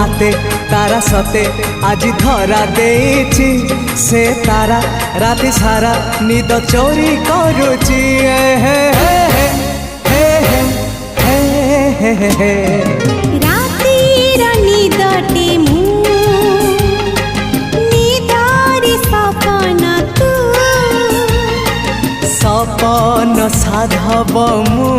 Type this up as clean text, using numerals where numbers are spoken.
हाथे तारा सते आज धरा देछि से तारा राति सारा निद चोरी करुची हे हे हे हे हे हे हे रातिर निदटे मु निदारी सपन तू सपन साधव मु